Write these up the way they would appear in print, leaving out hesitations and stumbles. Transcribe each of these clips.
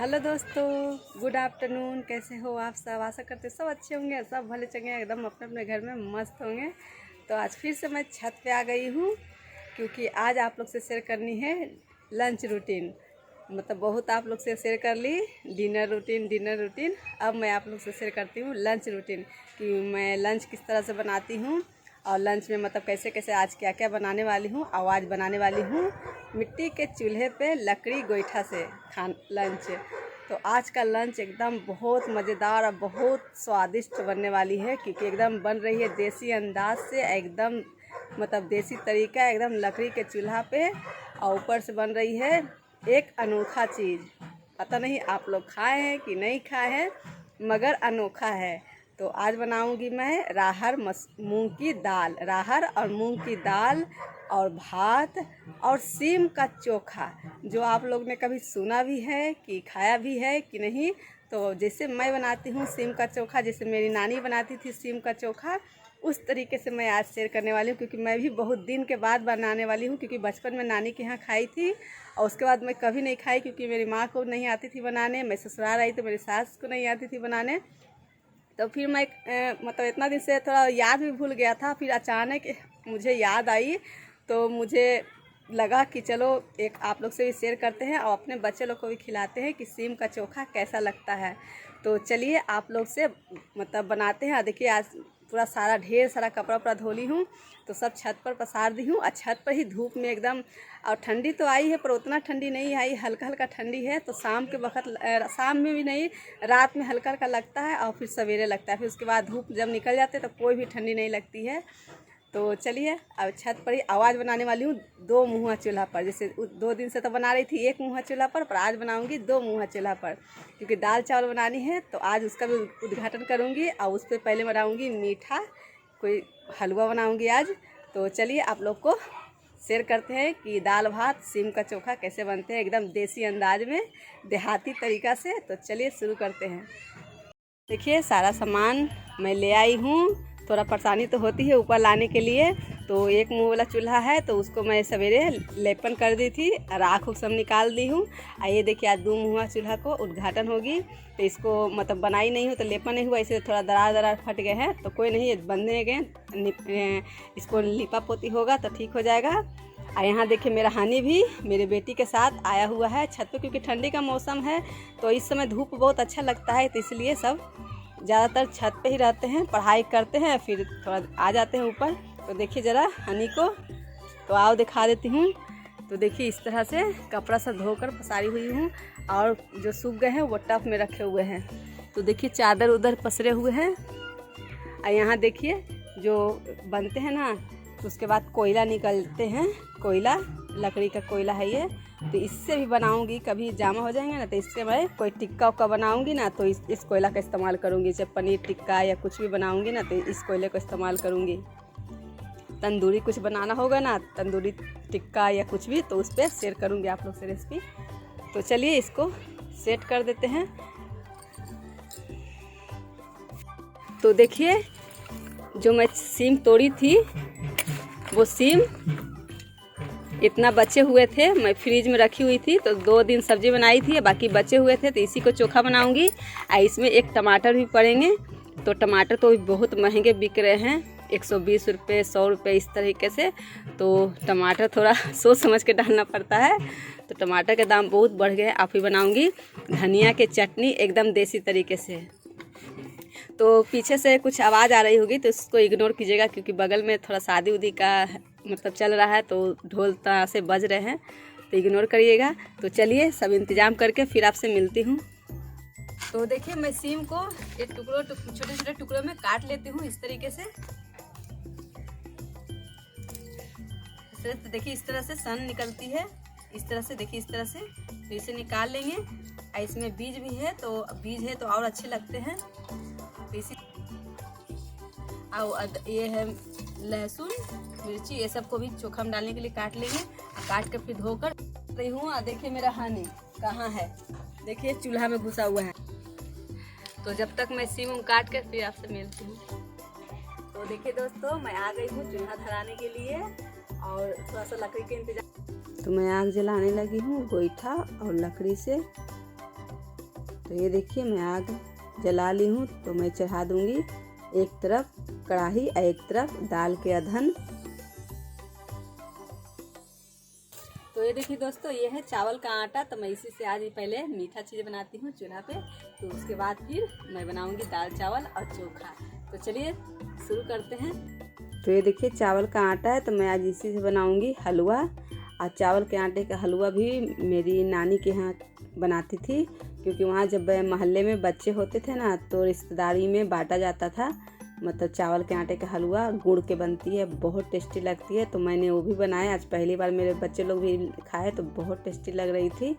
Hello दोस्तों, good afternoon. कैसे हो आप सब? आशा करते सब अच्छे होंगे, सब भले चंगे एकदम अपने अपने घर में मस्त होंगे। तो आज फिर से मैं छत पे आ गई हूँ क्योंकि आज आप लोग से शेयर करनी है लंच रूटीन। मतलब बहुत आप लोग से शेयर कर ली डिनर रूटीन। अब मैं आप लोग से शेयर करती हूँ लंच रूटीन कि मैं लंच किस तरह से बनाती हूँ और लंच में मतलब कैसे कैसे आज क्या क्या बनाने वाली हूँ। आज बनाने वाली हूँ मिट्टी के चूल्हे पे लकड़ी गोईठा से लंच। तो आज का लंच एकदम बहुत मज़ेदार और बहुत स्वादिष्ट बनने वाली है क्योंकि एकदम बन रही है देसी अंदाज से, एकदम मतलब देसी तरीका, एकदम लकड़ी के चूल्हा पे। और ऊपर से बन रही है एक अनोखा चीज़। पता नहीं आप लोग खाए हैं कि नहीं खाए हैं, मगर अनोखा है। तो आज बनाऊंगी मैं मूंग की दाल, राहर और मूंग की दाल और भात और सीम का चोखा, जो आप लोग ने कभी सुना भी है कि खाया भी है कि नहीं। तो जैसे मैं बनाती हूँ सीम का चोखा, जैसे मेरी नानी बनाती थी सीम का चोखा, उस तरीके से मैं आज शेयर करने वाली हूँ क्योंकि मैं भी बहुत दिन के बाद बनाने वाली हूँ। क्योंकि बचपन में नानी के यहाँ खाई थी और उसके बाद मैं कभी नहीं खाई क्योंकि मेरी माँ को नहीं आती थी बनाने। मैं ससुराल आई तो मेरी सास को नहीं आती थी बनाने। तो फिर मैं मतलब इतना दिन से थोड़ा याद भी भूल गया था। फिर अचानक मुझे याद आई तो मुझे लगा कि चलो एक आप लोग से भी शेयर करते हैं और अपने बच्चे लोग को भी खिलाते हैं कि सीम का चोखा कैसा लगता है। तो चलिए आप लोग से मतलब बनाते हैं। देखिए आज पूरा सारा ढेर सारा कपड़ा उपड़ा धोली हूँ तो सब छत पर पसार दी हूँ। और छत पर ही धूप में एकदम, और ठंडी तो आई है पर उतना ठंडी नहीं आई, हल्का हल्का ठंडी है। तो शाम के वक्त, शाम में भी नहीं, रात में हल्का हल्का लगता है और फिर सवेरे लगता है। फिर उसके बाद धूप जब निकल जाते तो कोई भी ठंडी नहीं लगती है। तो चलिए अब छत पर ही आवाज़ बनाने वाली हूँ दो मुँहा चूल्हा पर। जैसे 2 दिन से तो बना रही थी एक मुँहा चूल्हा पर आज बनाऊँगी 2 मुँहा चूल्हा पर क्योंकि दाल चावल बनानी है। तो आज उसका भी उद्घाटन करूँगी और उस पर पहले बनाऊँगी मीठा, कोई हलवा बनाऊँगी आज। तो चलिए आप लोग को शेयर करते हैं कि दाल भात सीम का चोखा कैसे बनते हैं एकदम देसी अंदाज में, देहाती तरीक़ा से। तो चलिए शुरू करते हैं। देखिए सारा सामान मैं ले आई हूँ। थोड़ा परेशानी तो होती है ऊपर लाने के लिए। तो एक मुँह वाला चूल्हा है तो उसको मैं सवेरे लेपन कर दी थी, राख उख सब निकाल दी हूँ। ये देखिए आज 2 मुँहा चूल्हा को उद्घाटन होगी। तो इसको मतलब बनाई नहीं हो तो लेपन नहीं हुआ, इसे थोड़ा दरार फट गए हैं तो कोई नहीं, बनने गए, इसको लिपा पोती होगा तो ठीक हो जाएगा। और यहाँ देखिए मेरा हानि भी मेरे बेटी के साथ आया हुआ है छत पे क्योंकि ठंडी का मौसम है तो इस समय धूप बहुत अच्छा लगता है। तो इसलिए सब ज़्यादातर छत पे ही रहते हैं, पढ़ाई करते हैं, फिर थोड़ा आ जाते हैं ऊपर। तो देखिए ज़रा हनी को, तो आओ दिखा देती हूँ। तो देखिए इस तरह से कपड़ा सब धोकर पसारी हुई हूँ और जो सूख गए हैं वो टफ में रखे हुए हैं। तो देखिए चादर उधर पसरे हुए हैं। और यहाँ देखिए जो बनते हैं ना तो उसके बाद कोयला निकलते हैं, कोयला लकड़ी का कोयला है ये। तो इससे भी बनाऊंगी, कभी जामा हो जाएंगे ना तो इससे मैं कोई टिक्का उक्का बनाऊंगी ना तो इस कोयला का इस्तेमाल करूंगी। जैसे पनीर टिक्का या कुछ भी बनाऊंगी ना तो इस कोयले का इस्तेमाल करूंगी। तंदूरी कुछ बनाना होगा ना, तंदूरी टिक्का या कुछ भी, तो उस पर शेयर करूंगी आप लोग से रेसिपी। तो चलिए इसको सेट कर देते हैं। तो देखिए जो मैं सीम तोड़ी थी वो सीम इतना बचे हुए थे, मैं फ्रिज में रखी हुई थी। तो 2 दिन सब्जी बनाई थी, बाकी बचे हुए थे तो इसी को चोखा बनाऊंगी। और इसमें एक टमाटर भी पड़ेंगे। तो टमाटर तो बहुत महंगे बिक रहे हैं, 120 रुपये 100 रुपये इस तरीके से। तो टमाटर थोड़ा सोच समझ के डालना पड़ता है। तो टमाटर के दाम बहुत बढ़ गए। आप ही बनाऊँगी धनिया की चटनी एकदम देसी तरीके से। तो पीछे से कुछ आवाज़ आ रही होगी तो इसको इग्नोर कीजिएगा क्योंकि बगल में थोड़ा शादी उदी का मतलब चल रहा है तो ढोल से बज रहे हैं, तो इग्नोर करिएगा। तो चलिए सब इंतज़ाम करके फिर आपसे मिलती हूँ। तो देखिए मैं सीम को एक छोटे छोटे टुकड़ों में काट लेती हूँ इस तरीके से। तो देखिए इस तरह से सन निकलती है, इस तरह से देखिए इस तरह से। तो इसे निकाल लेंगे। और इसमें बीज भी है तो बीज है तो और अच्छे लगते हैं। तो इसी और ये है लहसुन मिर्ची, ये सब को भी चोखा में डालने के लिए काट लेंगे। काट के फिर धोकर रही हूँ। और देखिए मेरा हानि कहाँ है, देखिए चूल्हा में घुसा हुआ है। तो जब तक मैं सीम काट कर फिर आपसे मिलती हूँ। तो देखिए दोस्तों मैं आ गई हूँ चूल्हा धराने के लिए और थोड़ा सा लकड़ी के इंतजाम। तो मैं आग जलाने लगी हूँ गोईठा और लकड़ी से। तो ये देखिए मैं आग जला ली हूँ। तो मैं चढ़ा दूँगी एक तरफ कढ़ाई और एक तरफ दाल के अधन। तो ये देखिए दोस्तों, ये है चावल का आटा। तो मैं इसी से आज पहले मीठा चीज़ बनाती हूँ चूल्हा पे। तो उसके बाद फिर मैं बनाऊँगी दाल चावल और चोखा। तो चलिए शुरू करते हैं। तो ये देखिए चावल का आटा है, तो मैं आज इसी से बनाऊँगी हलवा। और चावल के आटे का हलवा भी मेरी नानी के यहाँ बनाती थी, क्योंकि वहाँ जब मोहल्ले में बच्चे होते थे ना, तो रिश्तेदारी में बांटा जाता था। मतलब चावल के आटे का हलवा गुड़ के बनती है, बहुत टेस्टी लगती है। तो मैंने वो भी बनाया आज पहली बार, मेरे बच्चे लोग भी खाए तो बहुत टेस्टी लग रही थी।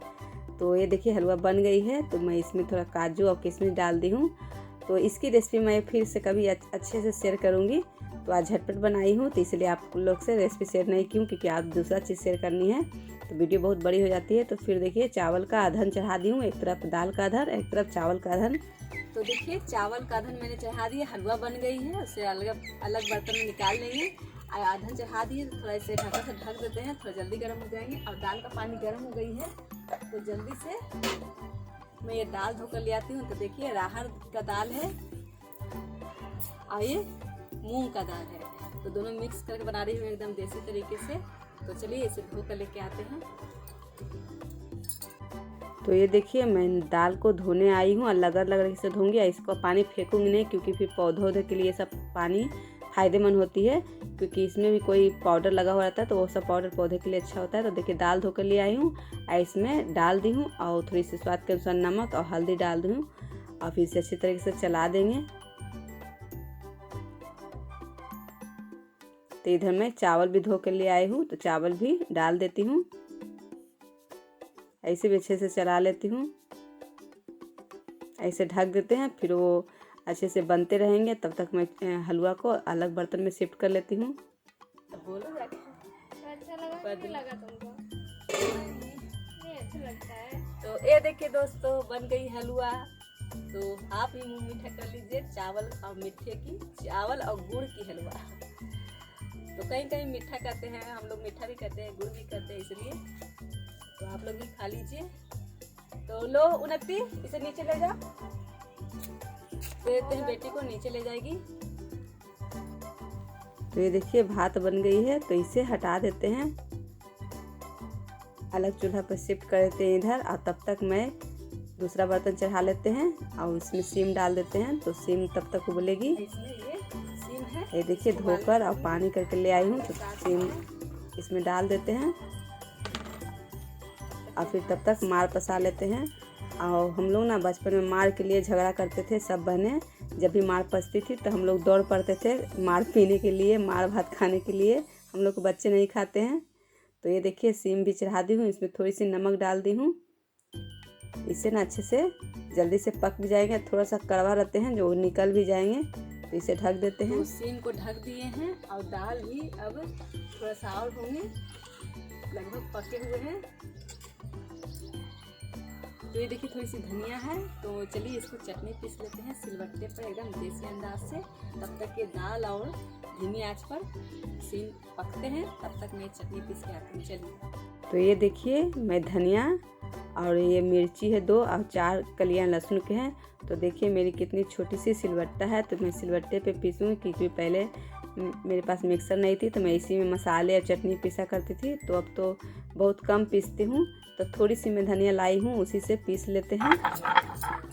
तो ये देखिए हलवा बन गई है। तो मैं इसमें थोड़ा काजू और किशमिश डाल दी हूँ। तो इसकी रेसिपी मैं फिर से कभी अच्छे से शेयर करूँगी। तो आज झटपट बनाई हूँ, तो इसलिए आप लोग से रेसिपी शेयर नहीं की हूँ, क्योंकि आप दूसरा चीज़ शेयर करनी है तो वीडियो बहुत बड़ी हो जाती है। तो फिर देखिए चावल का अधन चढ़ा दी हूँ, एक तरफ दाल का अधन एक तरफ चावल का अधन। तो देखिए चावल का अधन मैंने चढ़ा दिया, हलवा बन गई है। उसे अलग अलग बर्तन में निकाल लेंगे। और अधन चढ़ा दिए, तो थोड़ा इसे ढक्कन से ढक देते हैं, थोड़ा जल्दी गर्म हो जाएंगे। और दाल का पानी गर्म हो गई है, तो जल्दी से मैं ये दाल धोकर ले आती हूँ। तो देखिए राहर का दाल है और ये मूंग का दाल है, तो दोनों मिक्स करके बना रही हूँ एकदम देसी तरीके से। तो चलिए इसे धो कर लेके आते हैं। तो ये देखिए मैं दाल को धोने आई हूँ, अलग अलग से धोंगी। इसको पानी फेंकूंगी नहीं, क्योंकि फिर पौधों के लिए सब पानी फायदेमंद होती है, क्योंकि इसमें भी कोई पाउडर लगा हुआ रहता है, तो वो सब पाउडर पौधे के लिए अच्छा होता है। तो देखिए दाल धोकर ले आई हूँ और इसमें डाल दी हूँ, और थोड़ी सी स्वाद के अनुसार नमक और हल्दी डाल दी हूँ, और फिर इसे अच्छी तरीके से चला देंगे। तो इधर मैं चावल भी धो कर ले आई हूँ, तो चावल भी डाल देती हूँ। ऐसे भी अच्छे से चला लेती हूँ, ऐसे ढक देते हैं, फिर वो अच्छे से बनते रहेंगे। तब तक मैं हलवा को अलग बर्तन में शिफ्ट कर लेती हूँ। बोलो जाके अच्छा लगा तुमको? नहीं अच्छा लगता है। तो ये देखिए दोस्तों बन गई हलवा। तो आप ही मुँह मीठा कर लीजिए चावल और मीठे की, चावल और गुड़ की हलवा। तो कहीं कहीं मीठा करते हैं, हम लोग मीठा भी करते हैं गुड़ भी करते हैं, इसलिए तो आप लोग भी खा लीजिए। तो लो उन्नति, इसे नीचे ले जाओ, देते हैं बेटी को, नीचे ले जाएगी। तो ये देखिए भात बन गई है, तो इसे हटा देते हैं, अलग चूल्हा पर शिफ्ट कर देते हैं इधर। और तब तक मैं दूसरा बर्तन चढ़ा लेते हैं और इसमें सीम डाल देते हैं। तो सीम तब तक उबलेगी। ये देखिए धोकर और पानी करके ले आई हूँ, तो सीम इसमें डाल देते हैं और फिर तब तक मार पसा लेते हैं। और हम लोग ना बचपन में मार के लिए झगड़ा करते थे सब बहनें। जब भी मार पसती थी तो हम लोग दौड़ पड़ते थे मार पीने के लिए, मार भात खाने के लिए। हम लोग को बच्चे नहीं खाते हैं। तो ये देखिए सीम भी चढ़ा दी हूँ, इसमें थोड़ी सी नमक डाल दी हूँ। इससे ना अच्छे से जल्दी से पक भी जाएंगे, थोड़ा सा कड़वा रहते हैं जो निकल भी जाएंगे। तो इसे ढक देते हैं। तो सीम को ढक दिए हैं और दाल भी अब थोड़ा सा और होंगे, लगभग पके हुए हैं। तो ये देखिए थोड़ी सी धनिया है। तो चलिए इसको चटनी पीस लेते हैं सिलबट्टे पर एकदम देसी अंदाज से। तब तक ये दाल और धीमी आंच पर सीम पकते हैं, तब तक मैं चटनी पीस के आती हूँ। चलिए तो ये देखिए मैं धनिया और ये मिर्ची है 2 और 4 कलियां लहसुन के हैं। तो देखिए मेरी कितनी छोटी सी सिलबट्टा है, तो मैं सिलबट्टे पे पीसूँगी, क्योंकि पहले मेरे पास मिक्सर नहीं थी, तो मैं इसी में मसाले और चटनी पीसा करती थी। तो अब तो बहुत कम पीसती हूँ, तो थोड़ी सी मैं धनिया लाई हूँ, उसी से पीस लेते हैं।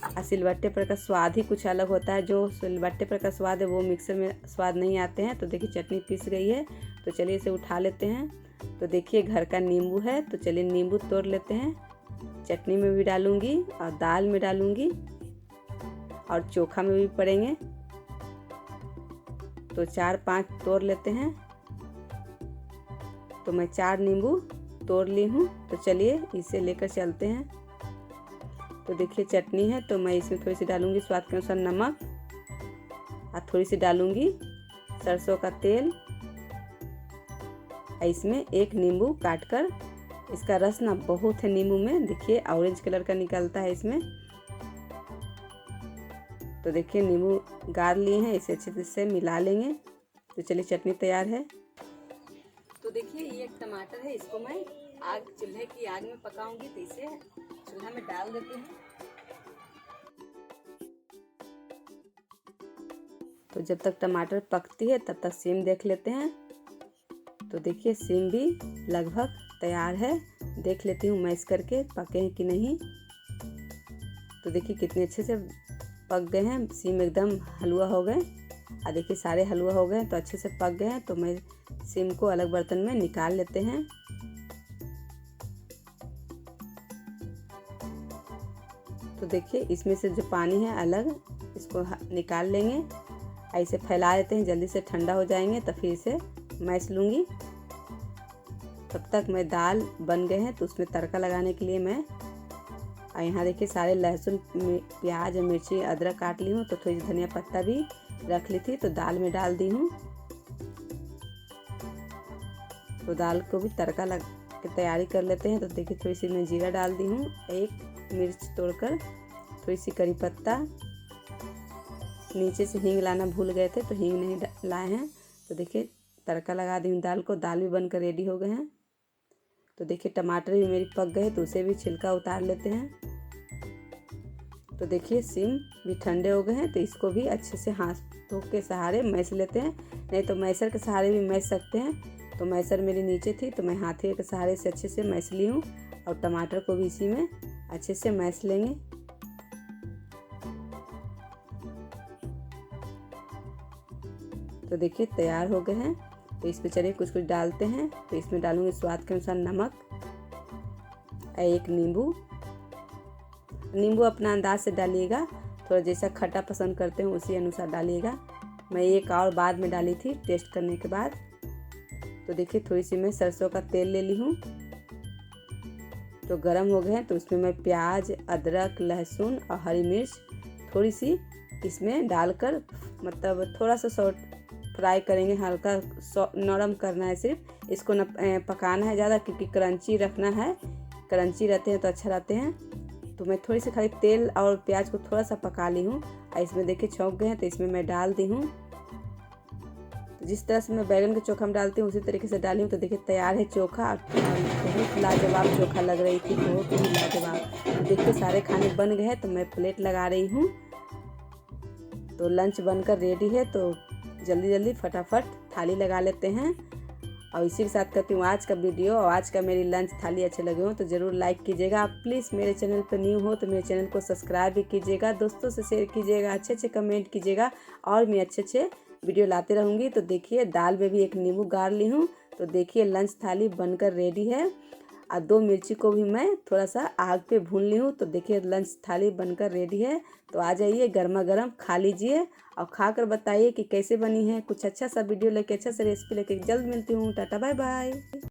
और सिलबट्टे पर का स्वाद ही कुछ अलग होता है, जो सिलबट्टे पर का स्वाद है वो मिक्सर में स्वाद नहीं आते हैं। तो देखिए चटनी पीस गई है, तो चलिए इसे उठा लेते हैं। तो देखिए घर का नींबू है, तो चलिए नींबू तोड़ लेते हैं। चटनी में भी डालूंगी और दाल में डालूंगी और चोखा में भी पड़ेंगे। तो 4-5 तोड़ लेते हैं। तो मैं 4 नींबू तोड़ ली हूँ, तो चलिए इसे लेकर चलते हैं। तो देखिए चटनी है, तो मैं इसमें थोड़ी सी डालूंगी स्वाद के अनुसार नमक, और थोड़ी सी डालूंगी सरसों का तेल। इसमें 1 नींबू काटकर, इसका रस ना बहुत है नींबू में, देखिए ऑरेंज कलर का निकलता है इसमें। तो देखिए नींबू गाड़ लिए हैं, इसे अच्छे से मिला लेंगे। तो चलिए चटनी तैयार है। तो देखिए ये एक टमाटर है, इसको मैं चूल्हे की आग में पकाऊंगी। तो इसे चूल्हा में डाल देते हैं। तो जब तक टमाटर पकती है तब तक सीम देख लेते हैं। तो देखिए सीम भी लगभग तैयार है। देख लेती हूँ मैश करके पके हैं कि नहीं। तो देखिए कितने अच्छे से पक गए हैं, सीम एकदम हलवा हो गए। और देखिए सारे हलवा हो गए तो अच्छे से पक गए हैं। तो मैं सीम को अलग बर्तन में निकाल लेते हैं। तो देखिए इसमें से जो पानी है अलग इसको निकाल लेंगे। ऐसे फैला देते हैं, जल्दी से ठंडा हो जाएंगे तो फिर इसे मैश लूँगी। तब तक मैं दाल बन गए हैं तो उसमें तड़का लगाने के लिए मैं यहाँ देखिए सारे लहसुन, प्याज और मिर्ची, अदरक काट ली हूँ। तो थोड़ी धनिया पत्ता भी रख ली थी तो दाल में डाल दी हूँ। तो दाल को भी तड़का लग के तैयारी कर लेते हैं। तो देखिए थोड़ी सी मैं जीरा डाल दी हूँ, एक मिर्च तोड़कर, थोड़ी सी करी पत्ता, नीचे से हींग लाना भूल गए थे तो हींग नहीं लाए हैं। तो देखिए तड़का लगा दी हूँ दाल को। दाल भी बनकर रेडी हो गए हैं। तो देखिए टमाटर भी मेरी पक गए तो उसे भी छिलका उतार लेते हैं। तो देखिए सीम भी ठंडे हो गए हैं तो इसको भी अच्छे से हाथों के सहारे मैश लेते हैं, नहीं तो मैसर के सहारे भी मैश सकते हैं। तो मैसर मेरी नीचे थी तो मैं हाथे के सहारे से अच्छे से मैश ली हूँ। और टमाटर को भी इसी में अच्छे से मैश लेंगे। तो देखिए तैयार हो गए हैं। तो इस पे चलिए कुछ कुछ डालते हैं। तो इसमें डालूंगी स्वाद के अनुसार नमक, एक नींबू अपना अंदाज से डालिएगा, थोड़ा जैसा खट्टा पसंद करते हैं उसी अनुसार डालिएगा। मैं एक और बाद में डाली थी टेस्ट करने के बाद। तो देखिए थोड़ी सी मैं सरसों का तेल ले ली हूँ। तो गरम हो गए हैं तो उसमें मैं प्याज, अदरक, लहसुन और हरी मिर्च थोड़ी सी इसमें डालकर, मतलब थोड़ा सा फ्राई करेंगे, हल्का नरम करना है, सिर्फ इसको न पकाना है ज़्यादा, क्योंकि क्रंची रखना है। क्रंची रहते हैं तो अच्छा रहते हैं। तो मैं थोड़ी सी खाली तेल और प्याज को थोड़ा सा पका ली हूँ। और इसमें देखिए छौंक गए हैं तो इसमें मैं डाल दी हूँ। तो जिस तरह से मैं बैगन के चोखा में डालती हूँ उसी तरीके से डाली हूँ। तो देखिए तैयार है चोखा। बहुत लाजवाब चोखा लग रही थी, बहुत ही लाजवाब। देखिए सारे खाने बन गए हैं तो मैं प्लेट लगा रही हूँ। तो लंच बनकर रेडी है तो जल्दी जल्दी फटाफट थाली लगा लेते हैं। और इसी के साथ करती हूँ आज का वीडियो। और आज का मेरी लंच थाली अच्छे लगे हो तो ज़रूर लाइक कीजिएगा। आप प्लीज़ मेरे चैनल पर न्यू हो तो मेरे चैनल को सब्सक्राइब भी कीजिएगा, दोस्तों से शेयर कीजिएगा, अच्छे अच्छे कमेंट कीजिएगा और मैं अच्छे अच्छे वीडियो लाते रहूँगी। तो देखिए दाल में भी एक नींबू गाड़ ली हूँ। तो देखिए लंच थाली बनकर रेडी है। और 2 मिर्ची को भी मैं थोड़ा सा आग पे भून ली हूँ। तो देखिए लंच थाली बनकर रेडी है। तो आ जाइए, गर्मा गर्म खा लीजिए और खाकर बताइए कि कैसे बनी है। कुछ अच्छा सा वीडियो लेके, अच्छा सा रेसिपी लेके जल्द मिलती हूँ। Tata bye bye.